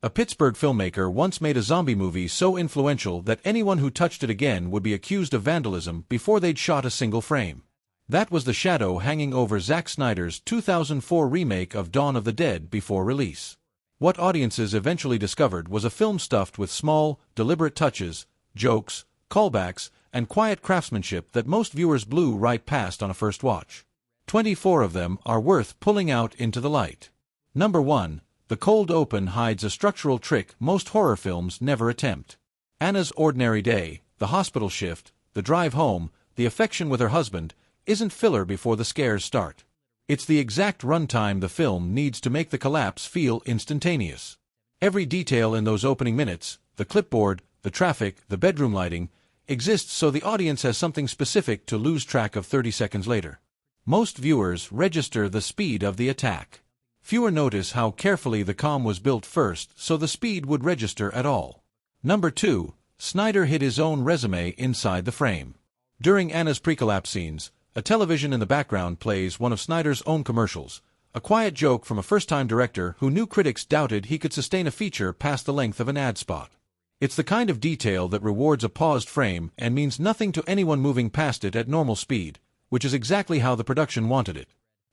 A Pittsburgh filmmaker once made a zombie movie so influential that anyone who touched it again would be accused of vandalism before they'd shot a single frame. That was the shadow hanging over Zack Snyder's 2004 remake of Dawn of the Dead before release. What audiences eventually discovered was a film stuffed with small, deliberate touches, jokes, callbacks, and quiet craftsmanship that most viewers blew right past on a first watch. 24 of them are worth pulling out into the light. Number 1. The cold open hides a structural trick most horror films never attempt. Anna's ordinary day, the hospital shift, the drive home, the affection with her husband, isn't filler before the scares start. It's the exact runtime the film needs to make the collapse feel instantaneous. Every detail in those opening minutes, the clipboard, the traffic, the bedroom lighting, exists so the audience has something specific to lose track of 30 seconds later. Most viewers register the speed of the attack. Fewer notice how carefully the calm was built first so the speed would register at all. Number 2. Snyder hid his own resume inside the frame. During Anna's pre-collapse scenes, a television in the background plays one of Snyder's own commercials, a quiet joke from a first-time director who knew critics doubted he could sustain a feature past the length of an ad spot. It's the kind of detail that rewards a paused frame and means nothing to anyone moving past it at normal speed, which is exactly how the production wanted it.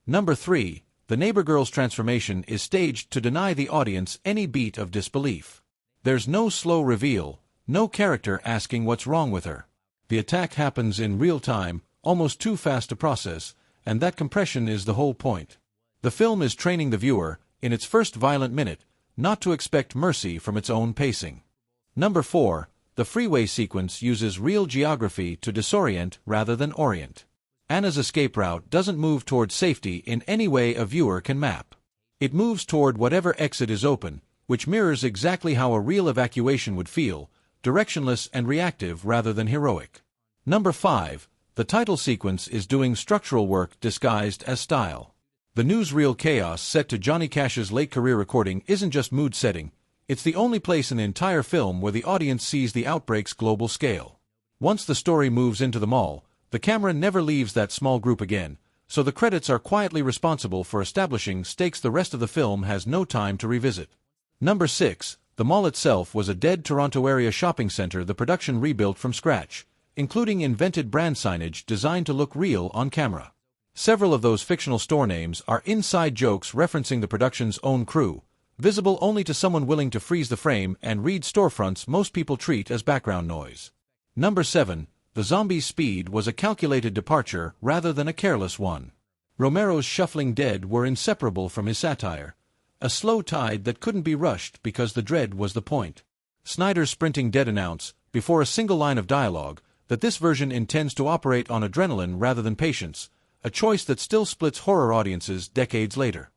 Number 3. The neighbor girl's transformation is staged to deny the audience any beat of disbelief. There's no slow reveal, no character asking what's wrong with her. The attack happens in real time, almost too fast to process, and that compression is the whole point. The film is training the viewer, in its first violent minute, not to expect mercy from its own pacing. Number 4. The freeway sequence uses real geography to disorient rather than orient. Anna's escape route doesn't move toward safety in any way a viewer can map. It moves toward whatever exit is open, which mirrors exactly how a real evacuation would feel, directionless and reactive rather than heroic. Number 5. The title sequence is doing structural work disguised as style. The newsreel chaos set to Johnny Cash's late career recording isn't just mood setting, it's the only place in the entire film where the audience sees the outbreak's global scale. Once the story moves into the mall, the camera never leaves that small group again, so the credits are quietly responsible for establishing stakes the rest of the film has no time to revisit. Number 6. The mall itself was a dead Toronto area shopping center the production rebuilt from scratch, including invented brand signage designed to look real on camera. Several of those fictional store names are inside jokes referencing the production's own crew, visible only to someone willing to freeze the frame and read storefronts most people treat as background noise. Number 7. The zombie's speed was a calculated departure rather than a careless one. Romero's shuffling dead were inseparable from his satire, a slow tide that couldn't be rushed because the dread was the point. Snyder's sprinting dead announce, before a single line of dialogue, that this version intends to operate on adrenaline rather than patience, a choice that still splits horror audiences decades later.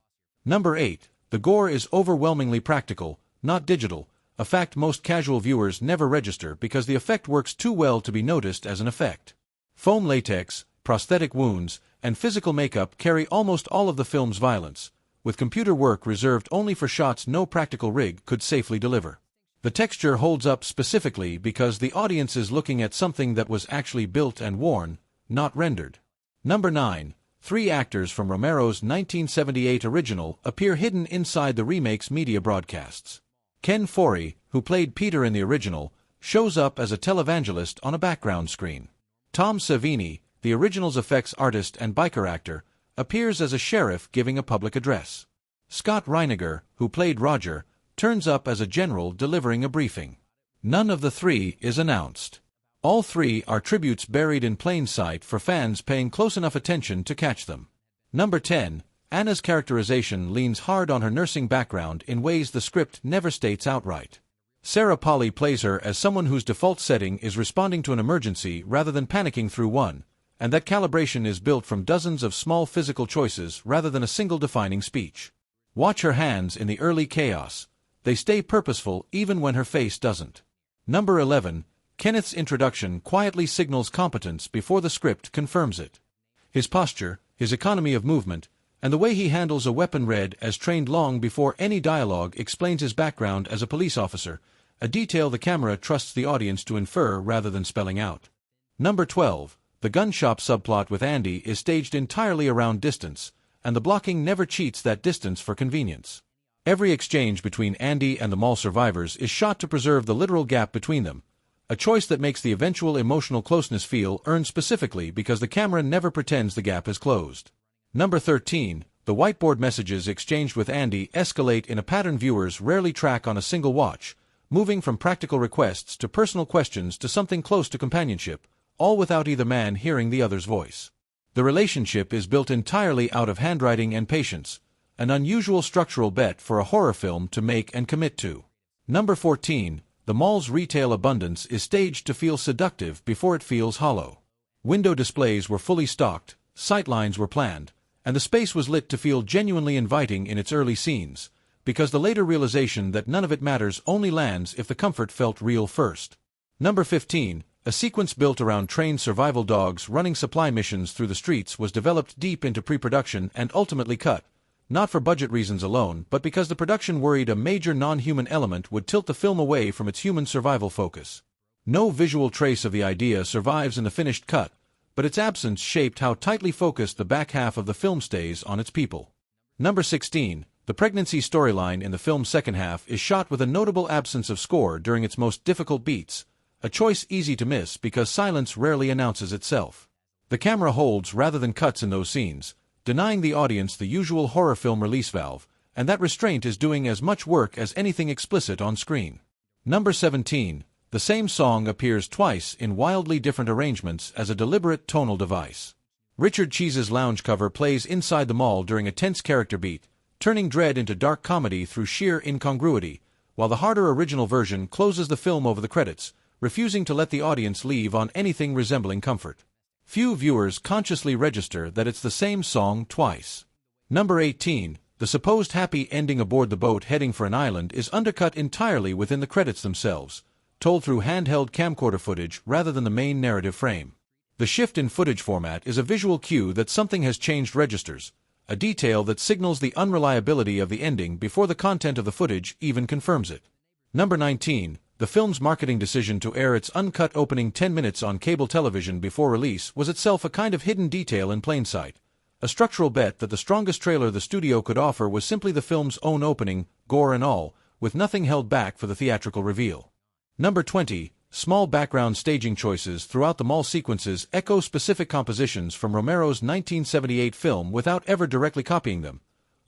Number 8. The gore is overwhelmingly practical, not digital, a fact most casual viewers never register because the effect works too well to be noticed as an effect. Foam latex, prosthetic wounds, and physical makeup carry almost all of the film's violence, with computer work reserved only for shots no practical rig could safely deliver. The texture holds up specifically because the audience is looking at something that was actually built and worn, not rendered. Number 9. 3 actors from Romero's 1978 original appear hidden inside the remake's media broadcasts. Ken Foree, who played Peter in the original, shows up as a televangelist on a background screen. Tom Savini, the original's effects artist and biker actor, appears as a sheriff giving a public address. Scott Reiniger, who played Roger, turns up as a general delivering a briefing. None of the 3 is announced. All 3 are tributes buried in plain sight for fans paying close enough attention to catch them. Number 10. Anna's characterization leans hard on her nursing background in ways the script never states outright. Sarah Polley plays her as someone whose default setting is responding to an emergency rather than panicking through one, and that calibration is built from dozens of small physical choices rather than a single defining speech. Watch her hands in the early chaos. They stay purposeful even when her face doesn't. Number 11. Kenneth's introduction quietly signals competence before the script confirms it. His posture, his economy of movement, and the way he handles a weapon read as trained long before any dialogue explains his background as a police officer, a detail the camera trusts the audience to infer rather than spelling out. Number 12. The gun shop subplot with Andy is staged entirely around distance, and the blocking never cheats that distance for convenience. Every exchange between Andy and the mall survivors is shot to preserve the literal gap between them, a choice that makes the eventual emotional closeness feel earned specifically because the camera never pretends the gap is closed. Number 13. The whiteboard messages exchanged with Andy escalate in a pattern viewers rarely track on a single watch, moving from practical requests to personal questions to something close to companionship, all without either man hearing the other's voice. The relationship is built entirely out of handwriting and patience, an unusual structural bet for a horror film to make and commit to. Number 14. The mall's retail abundance is staged to feel seductive before it feels hollow. Window displays were fully stocked, sightlines were planned, and the space was lit to feel genuinely inviting in its early scenes, because the later realization that none of it matters only lands if the comfort felt real first. Number 15. A sequence built around trained survival dogs running supply missions through the streets was developed deep into pre-production and ultimately cut, not for budget reasons alone, but because the production worried a major non-human element would tilt the film away from its human survival focus. No visual trace of the idea survives in the finished cut, but its absence shaped how tightly focused the back half of the film stays on its people. Number 16. The pregnancy storyline in the film's second half is shot with a notable absence of score during its most difficult beats, a choice easy to miss because silence rarely announces itself. The camera holds rather than cuts in those scenes, denying the audience the usual horror film release valve, and that restraint is doing as much work as anything explicit on screen. Number 17. The same song appears twice in wildly different arrangements as a deliberate tonal device. Richard Cheese's lounge cover plays inside the mall during a tense character beat, turning dread into dark comedy through sheer incongruity, while the harder original version closes the film over the credits, refusing to let the audience leave on anything resembling comfort. Few viewers consciously register that it's the same song twice. Number 18. The supposed happy ending aboard the boat heading for an island is undercut entirely within the credits themselves, told through handheld camcorder footage rather than the main narrative frame. The shift in footage format is a visual cue that something has changed registers, a detail that signals the unreliability of the ending before the content of the footage even confirms it. Number 19. The film's marketing decision to air its uncut opening 10 minutes on cable television before release was itself a kind of hidden detail in plain sight, a structural bet that the strongest trailer the studio could offer was simply the film's own opening, gore and all, with nothing held back for the theatrical reveal. Number 20. Small background staging choices throughout the mall sequences echo specific compositions from Romero's 1978 film without ever directly copying them,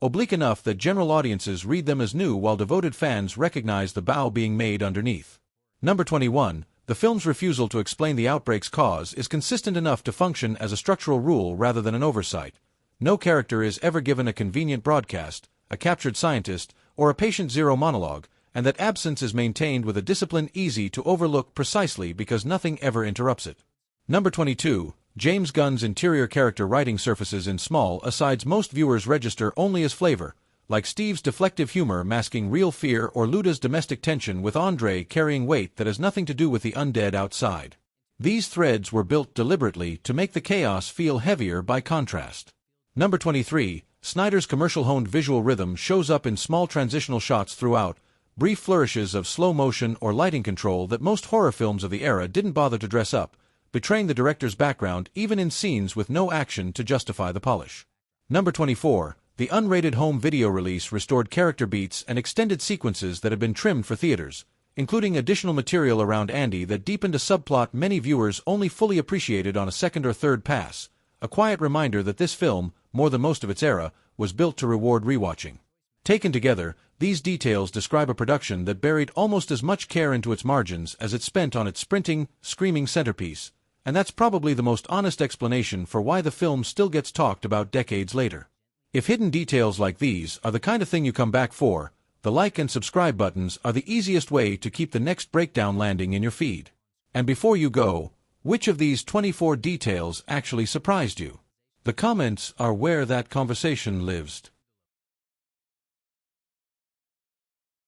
oblique enough that general audiences read them as new while devoted fans recognize the bow being made underneath. Number 21. The film's refusal to explain the outbreak's cause is consistent enough to function as a structural rule rather than an oversight. No character is ever given a convenient broadcast, a captured scientist, or a patient zero monologue, and that absence is maintained with a discipline easy to overlook precisely because nothing ever interrupts it. Number 22. James Gunn's interior character writing surfaces in small asides most viewers register only as flavor, like Steve's deflective humor masking real fear or Luda's domestic tension with Andre carrying weight that has nothing to do with the undead outside. These threads were built deliberately to make the chaos feel heavier by contrast. Number 23. Snyder's commercial-honed visual rhythm shows up in small transitional shots throughout, brief flourishes of slow motion or lighting control that most horror films of the era didn't bother to dress up, betraying the director's background even in scenes with no action to justify the polish. Number 24. The unrated home video release restored character beats and extended sequences that had been trimmed for theaters, including additional material around Andy that deepened a subplot many viewers only fully appreciated on a second or third pass, a quiet reminder that this film, more than most of its era, was built to reward rewatching. Taken together, these details describe a production that buried almost as much care into its margins as it spent on its sprinting, screaming centerpiece, and that's probably the most honest explanation for why the film still gets talked about decades later. If hidden details like these are the kind of thing you come back for, the like and subscribe buttons are the easiest way to keep the next breakdown landing in your feed. And before you go, which of these 24 details actually surprised you? The comments are where that conversation lives.